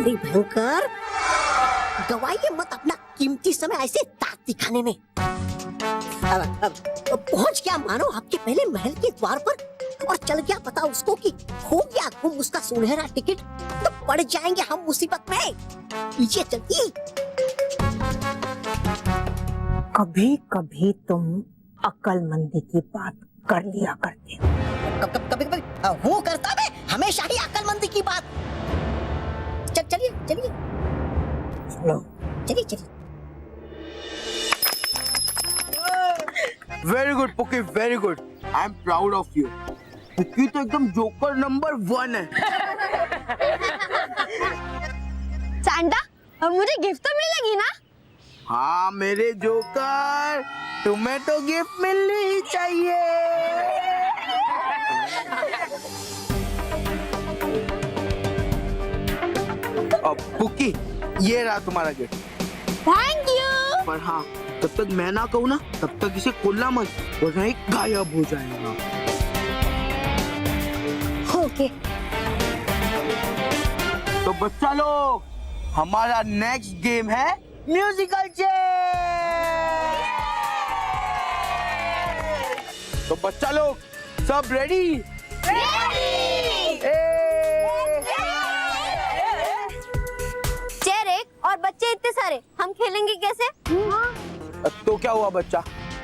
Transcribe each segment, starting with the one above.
अरे भयंकर, गवाइए मत अपना कीमती समय ऐसे दांत दिखाने में। अब पहुंच गया मानो आपके पहले महल के द्वार पर और चल गया पता उसको कि हो गया गुम उसका सुनहरा टिकट, तो पड़ जाएंगे हम मुसीबत में। पीछे चलिए। कभी कभी तुम अक्लमंदी की बात कर लिया करते हो। कभी कभी वो करता मैं हमेशा ही अक्लमंदी की बात। चलिए चलिए चलो चलिए। Very good pookie, very good. I am proud of you. Pookie तो एकदम जोकर नंबर 1 है। सांता, अब मुझे गिफ्ट तो मिलेगी ना? हाँ मेरे जोकर, तुम्हें तो गिफ्ट मिलनी ही चाहिए। अब पुकी, ये रहा तुम्हारा गिफ्ट। Thank you. पर हाँ, जब तक मैं ना कहूँ ना तब तक इसे खोलना मत, वरना ये गायब हो जाएगा। ओके। तो बच्चा लोग, हमारा नेक्स्ट गेम है म्यूजिकल चेयर। तो बच्चा लोग सब रेडी? चेयर एक और बच्चे इतने सारे, हम खेलेंगे कैसे? तो क्या हुआ बच्चा,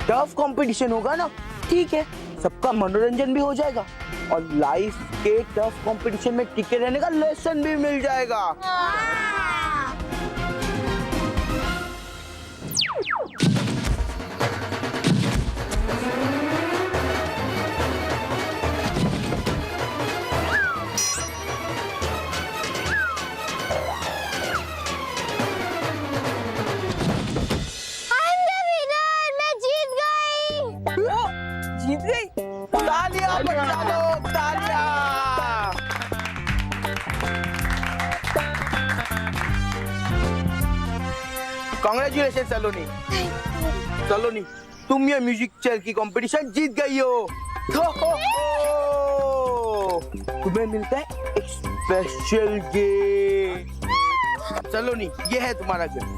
टफ कंपटीशन होगा ना, ठीक है, सबका मनोरंजन भी हो जाएगा और लाइफ के टफ कंपटीशन में टिके रहने का लेसन भी मिल जाएगा। जीत गई? तालियां बजा दो, तालियां। कांग्रेचुलेशन सलोनी। सलोनी, तुम ये म्यूजिक चेयर की कंपटीशन जीत गई हो। तुम्हें मिलता है एक स्पेशल गिफ्ट। सलोनी, ये है तुम्हारा गिफ्ट।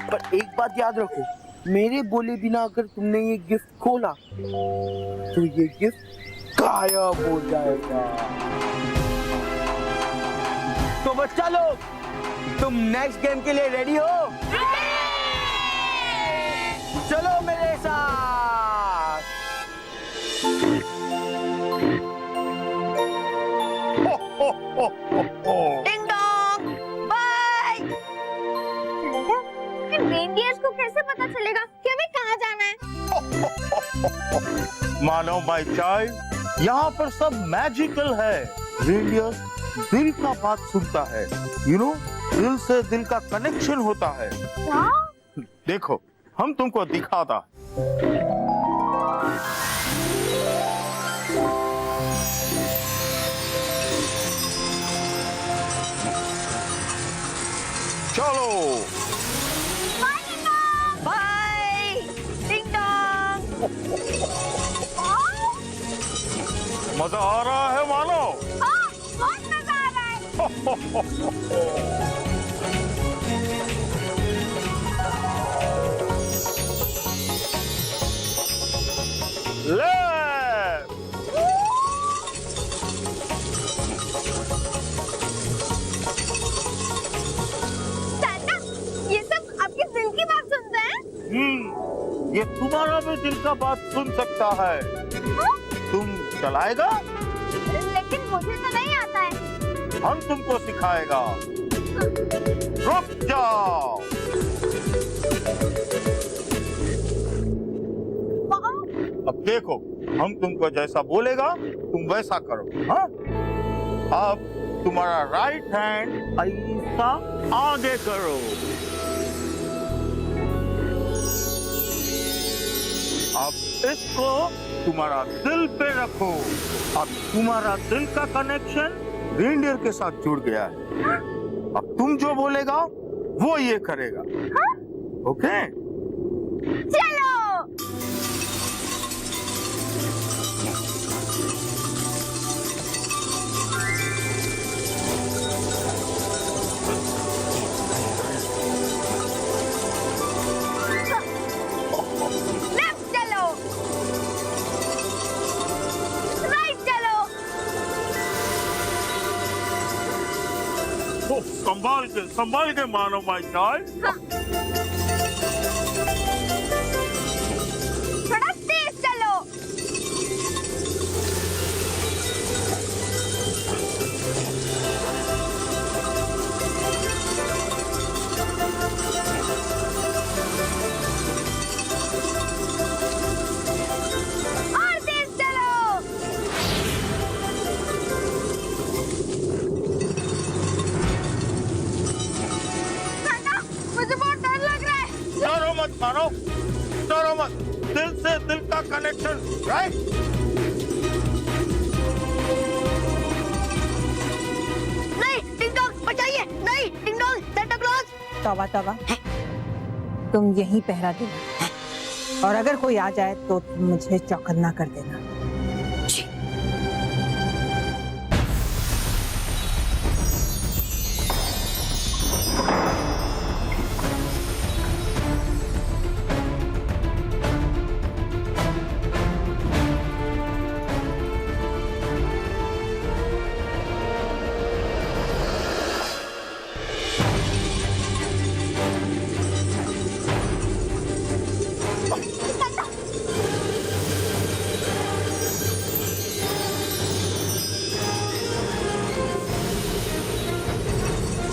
पर एक बात याद रखो, मेरे बोले बिना अगर तुमने ये गिफ्ट खोला तो ये गिफ्ट गायब हो जाएगा। तो बच्चा लोग, तुम नेक्स्ट गेम के लिए रेडी हो? चलो मेरे साथ। Ding dong, bye. रेनडियर्स को कैसे पता चलेगा कि हमें कहाँ जाना है? मानो माय चाइल्ड, यहाँ पर सब मैजिकल है। रेनडियर दिल का बात सुनता है, यू नो, दिल से दिल का कनेक्शन होता है। क्या? देखो, हम तुमको दिखाता। चलो बाय डिंग डोंग। मजा आ रहा है मानो? बहुत मजा आ रहा है। ले सांता, ये सब आपके दिल की बात सुनते हैं? ये तुम्हारा भी दिल का बात सुन सकता है। तुम चलाएगा? लेकिन मुझे तो नहीं आता है। हम तुमको सिखाएगा। रुक जाओ। अब देखो, हम तुमको जैसा बोलेगा तुम वैसा करो। हाँ? अब तुम्हारा राइट हैंड ऐसा आगे करो। अब इसको तुम्हारा दिल पे रखो। अब तुम्हारा दिल का कनेक्शन रेनडियर के साथ जुड़ गया है। अब तुम जो बोलेगा वो ये करेगा। ओके? चलो। संभाल के मानो माय चाइल्ड। थोड़ा तेज चलो। और तेज चलो। सांता, मुझे बहुत डर लग रहा है। डरो मत मानो, डरो मत। दिल से दिल का कनेक्शन, राइट? नहीं टिंग टॉक बचाइए, नहीं टिंग टॉक, सेंटा क्लॉज। तवा तवा, तुम यहीं पहरा देना, और अगर कोई आ जाए तो तुम मुझे चौकन्ना कर देना।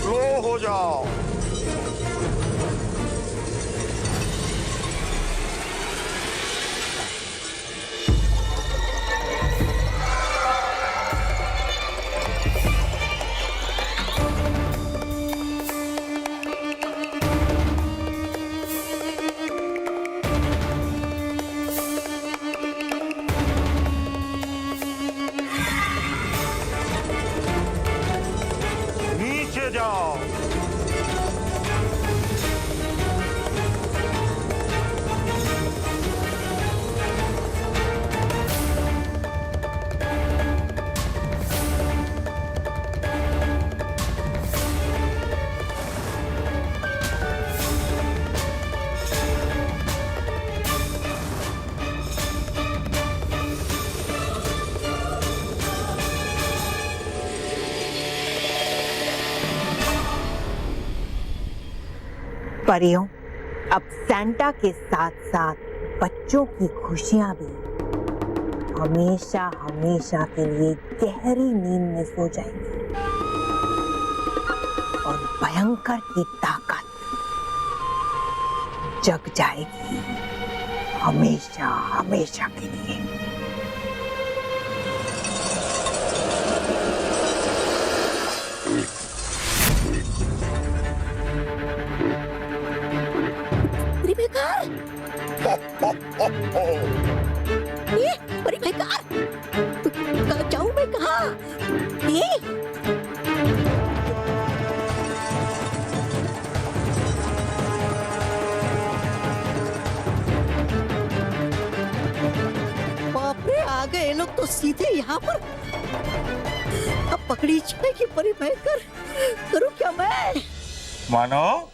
लो हो जाओ। नीचे जाओ। परियों, अब सैंटा के साथ साथ बच्चों की खुशियां भी हमेशा हमेशा के लिए गहरी नींद में सो जाएंगी, और भयंकर की ताकत जग जाएगी हमेशा हमेशा के लिए। ये बड़ी बेकार, कहाँ जाऊं मैं, कहाँ? ये बाप रे, आ गए लोग तो सीधे यहाँ पर। अब पकड़ी जाएगी परी भयंकर, करूँ क्या मैं? मानो,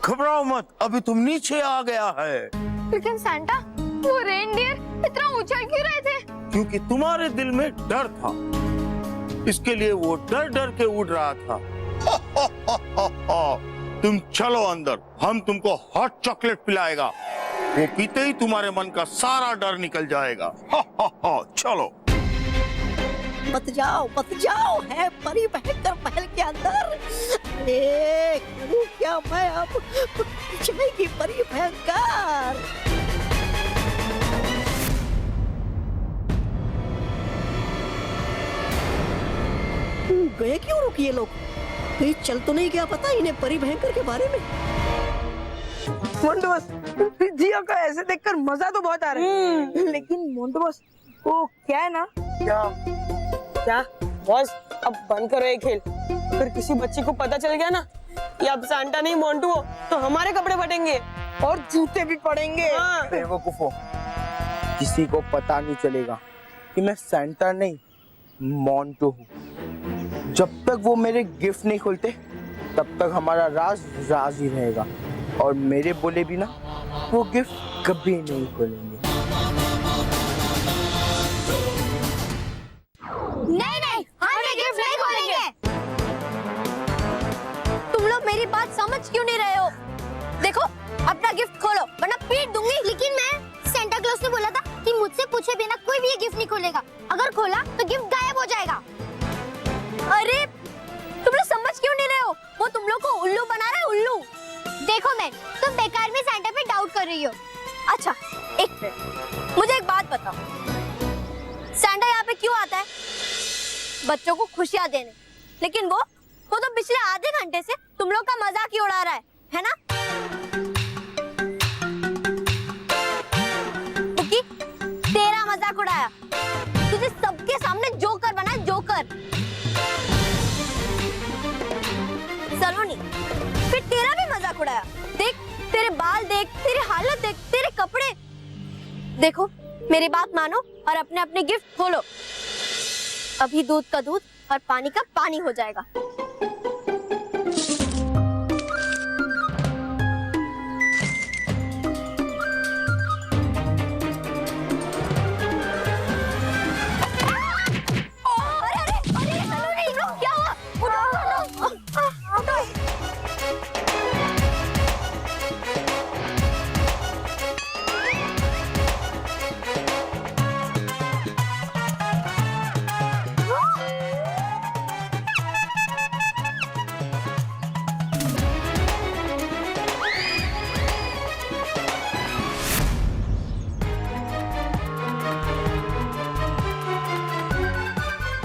घबराओ मत, अभी तुम नीचे आ गया है। लेकिन सांता, वो रेनडियर इतना उछल क्यों रहे थे? क्योंकि तुम्हारे दिल में डर था, इसके लिए वो डर डर के उड़ रहा था। तुम चलो अंदर, हम तुमको हॉट चॉकलेट पिलाएगा। वो पीते ही तुम्हारे मन का सारा डर निकल जाएगा। चलो। मत जाओ, है परी भयंकर महल के अंदर। करूँ क्या मैं अब, जाएगी परी भयंकर। गए क्यों रुक ये लोग? कहीं चल तो नहीं गया पता इन्हें परी भयंकर के बारे में? मोंटू बॉस, जियो को ऐसे देखकर मजा तो बहुत आ रहा है, लेकिन मोंटू बॉस, वो क्या है ना, क्या बॉस, अब बंद करो ये खेल। अगर किसी बच्ची को पता चल गया ना कि अब सांता नहीं मोंटू हो, तो हमारे कपड़े फटेंगे और जूते भी पड़ेंगे। हाँ। बेवकूफो, किसी को पता नहीं चलेगा कि मैं सैंटा नहीं मोंटू हूँ। जब तक वो मेरे गिफ्ट नहीं खोलते तब तक हमारा राज राज ही रहेगा, और मेरे बोले बिना वो गिफ्ट कभी नहीं खोलेंगे। नहीं, हम ये गिफ्ट नहीं खोलेंगे। दूंगी। लेकिन मैं सेंटा क्लॉज ने बोला था कि मुझसे पूछे बिना कोई भी ये गिफ्ट नहीं खोलेगा। अगर खोला तो गिफ्ट गायब हो जाएगा। अरे तुम लोग समझ क्यों नहीं रहे हो? वो तुम लोग को उल्लू बना रहा है, उल्लू। देखो मैं, तुम बेकार में सेंटा पे डाउट कर रही हो। अच्छा एक मिनट, मुझे एक बात बताओ, सैंटा यहाँ पे क्यों आता है? बच्चों को खुशियाँ देने। लेकिन वो तो पिछले आधे घंटे से तुम लोग का मजाक ही उड़ा रहा है ना? बुकी, तेरा मजाक उड़ाया, तुझे सबके सामने जोकर बना, जोकर। सलोनी, फिर तेरा भी मजाक उड़ाया। देख तेरे बाल, देख तेरी हालत, देख तेरे कपड़े। देखो मेरी बात मानो और अपने अपने गिफ्ट खोलो। अभी दूध का दूध और पानी का पानी हो जाएगा।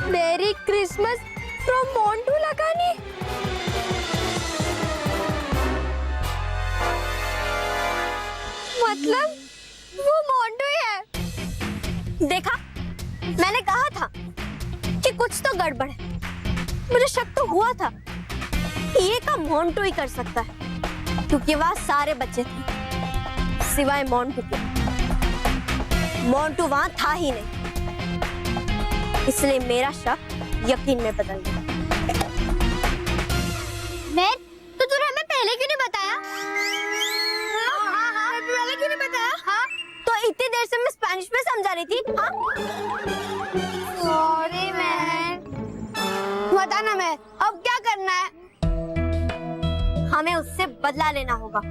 मेरी क्रिसमस फ्रॉम मोंटू लगानी। मतलब वो मोंटू ही है। देखा, मैंने कहा था कि कुछ तो गड़बड़ है। मुझे शक तो हुआ था कि ये काम मोंटू ही कर सकता है, क्योंकि वहां सारे बच्चे थे सिवाय मोंटू के। मोंटू वहां था ही नहीं, इसलिए मेरा शक यकीन में बदल गया। मैं तो तूने हमें पहले क्यों नहीं बताया? हाँ, पहले क्यों नहीं बताया? हाँ, तो इतनी देर से मैं स्पेनिश में समझा रही थी। हाँ? Sorry man. बता ना मैं, अब क्या करना है? हमें उससे बदला लेना होगा।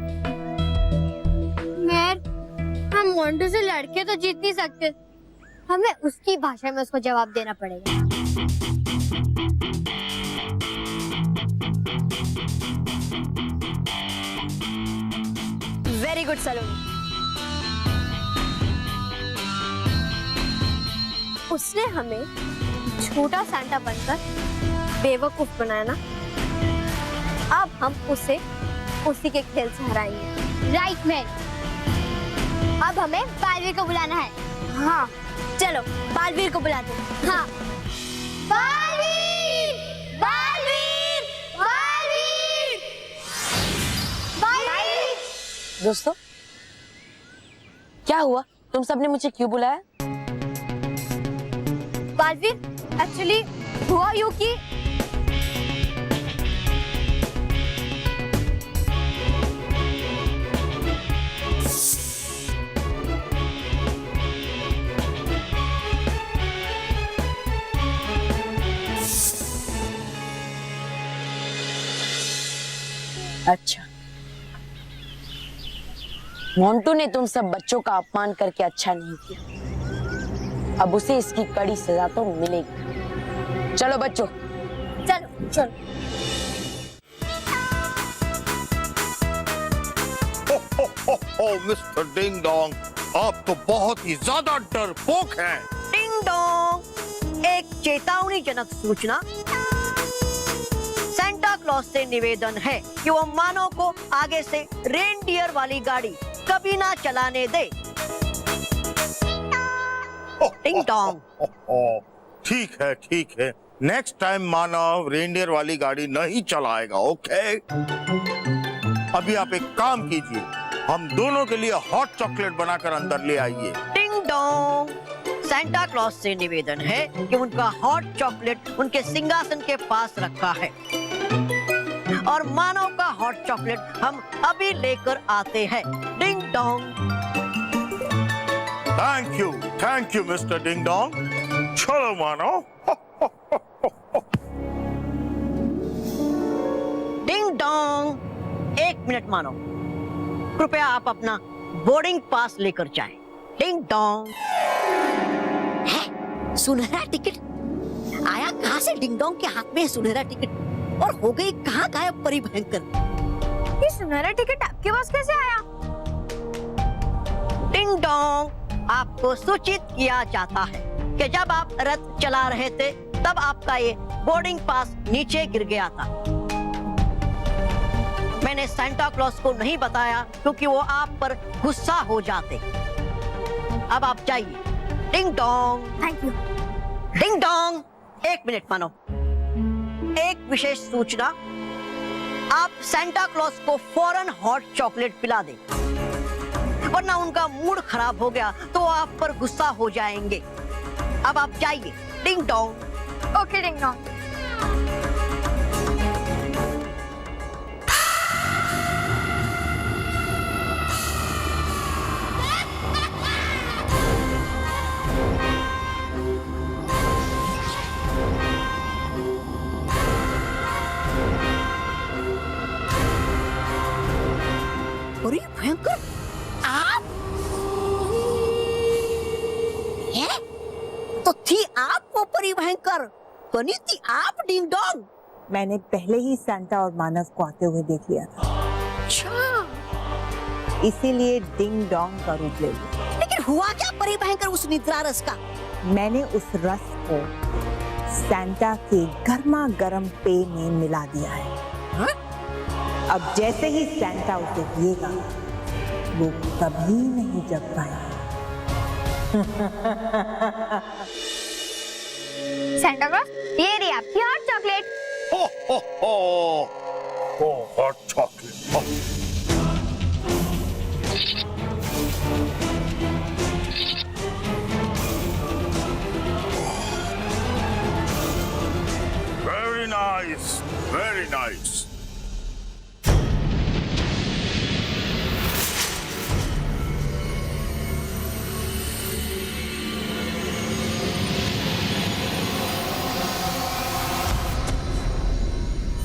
मैन, हम मोंटू से लड़के तो जीत नहीं सकते, हमें उसकी भाषा में उसको जवाब देना पड़ेगा। वेरी गुड सलोनी। उसने हमें छोटा सैंटा बनकर बेवकूफ बनाया ना, अब हम उसे उसी के खेल से हराएंगे। राइट मैन, अब हमें बालवीर को बुलाना है। हाँ चलो बालवीर को बुलाते हैं। हाँ, बालवीर! बालवीर! बालवीर! बालवीर! दोस्तों, क्या हुआ? तुम सबने मुझे क्यों बुलाया? बालवीर, एक्चुअली हुआ यूं कि अच्छा, मोंटू ने तुम सब बच्चों का अपमान करके अच्छा नहीं किया। अब उसे इसकी कड़ी सजा तो मिलेगी। चलो बच्चों, चलो चलो। मिस्टर डिंग डोंग, आप तो बहुत ही ज्यादा डरपोक हैं। डिंग डोंग, एक चेतावनीजनक सूचना। सेंटा क्लॉज से निवेदन है कि वो मानव को आगे से रेनडियर वाली गाड़ी कभी ना चलाने दे। Ding dong. ठीक है। नेक्स्ट टाइम मानव रेनडियर वाली गाड़ी नहीं चलाएगा, ओके? अभी आप एक काम कीजिए, हम दोनों के लिए हॉट चॉकलेट बनाकर अंदर ले आइए। डिंग डोंग, सेंटा क्लॉज से निवेदन है कि उनका हॉट चॉकलेट उनके सिंहासन के पास रखा है और मानव का हॉट चॉकलेट हम अभी लेकर आते हैं। Ding dong. Thank you mister ding dong. चलो मानव। डिंग डोंग, एक मिनट मानो, कृपया आप अपना बोर्डिंग पास लेकर जाए। Ding dong. है सुनहरा टिकट आया कहाँ से? डिंग डोंग के हाथ में है सुनहरा टिकट और हो गई कहाँ गायब परी भयंकर। ये सुनहरा टिकट आपके पास कैसे आया? डिंग डोंग, आपको सूचित किया जाता है कि जब आप रथ चला रहे थे तब आपका ये बोर्डिंग पास नीचे गिर गया था। मैंने सांता क्लॉज को नहीं बताया क्योंकि वो आप पर गुस्सा हो जाते। अब आप जाइए। Ding dong. Thank you. Ding dong, 1 minute मानो। एक विशेष सूचना, आप सांता क्लॉज को फौरन हॉट चॉकलेट पिला दें, वरना उनका मूड खराब हो गया तो वो आप पर गुस्सा हो जाएंगे। अब आप जाइए। Ding dong. Okay ding dong. परी भयंकर आप है? तो थी आप वो परी भयंकर, बनी थी आप डिंग डोंग। मैंने पहले ही सांता और मानव को आते हुए देख लिया था, अच्छा, इसीलिए डिंग डोंग का रूप ले लिया। लेकिन हुआ क्या परी भयंकर उस निद्रा रस का? मैंने उस रस को सांता के गर्मा गर्म पेय में मिला दिया है। हाँ? अब जैसे ही सांता उसे पिएगा वो कभी नहीं जग पाएगा। सांता क्लॉज, ये रही आपकी हॉट चॉकलेट। हो हो हो, hot chocolate. Very nice, very nice.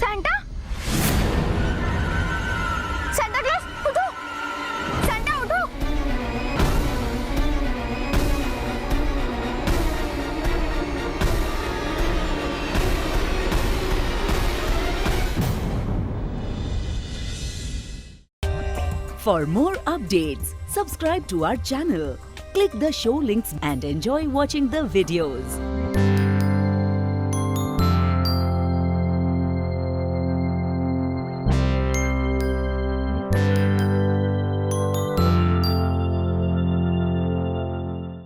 Santa, Santa Claus उठो, सांता उठो। For more updates, subscribe to our channel, click the show links and enjoy watching the videos.